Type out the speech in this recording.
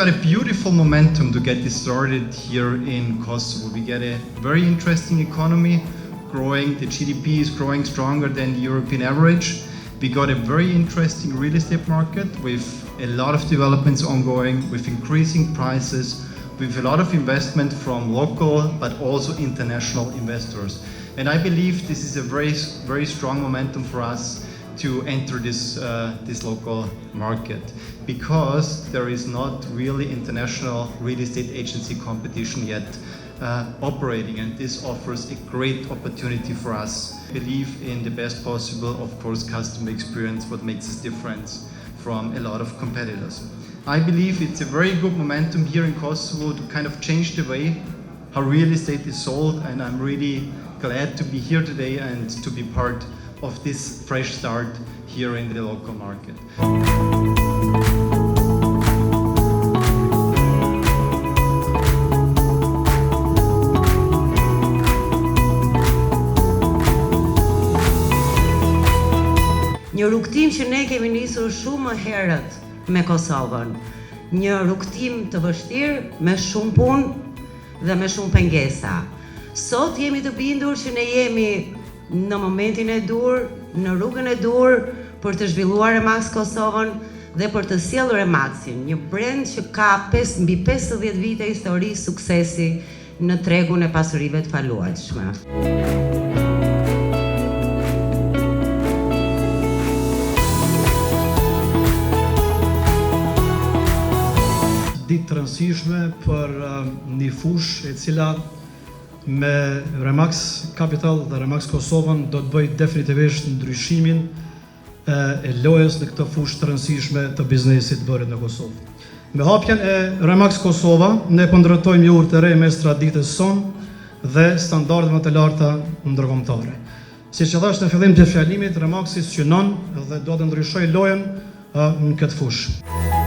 got a beautiful momentum to get this started here in Kosovo. We get a very interesting economy growing. The GDP is growing stronger than the European average. We got a very interesting real estate market with a lot of developments ongoing, with increasing prices, with a lot of investment from local but also international investors. And I believe this is a very strong momentum for us to enter this local market, because there is not really international real estate agency competition yet operating, and this offers a great opportunity for us. Believe in the best possible, of course, customer experience, what makes us different from a lot of competitors. I believe it's a very good momentum here in Kosovo to kind of change the way how real estate is sold, and I'm really glad to be here today and to be part of this fresh start here in the local market. Një rrugtim që ne kemi nisur shumë më herët me Kosovën. Një rrugtim të vështirë, me shumë punë dhe me shumë pengesa. Sot jemi të bindur që ne jemi në momentin e dur, në rrugën e dur për të zhvilluar Remax Kosovën dhe për të sjellur Remaxin, një brand që ka mbi 50 vite histori suksesi në tregun e pasurive të faluajtshme. Ditë të rëndësishme për një fushë e cila me Remax Capital dhe Remax Kosovën do të bëj definitivisht ndryshimin e lojës në këtë fushë të rëndësishme të biznesit bërët në Kosovë. Me hapjen e Remax Kosova, ne po ndërtojmë një urë të re mes traditës sonë dhe standardeve të larta ndërkombëtare. Siç e thash në fillim të fjalimit, Remaxi synon dhe do të ndryshojë lojën në këtë fushë.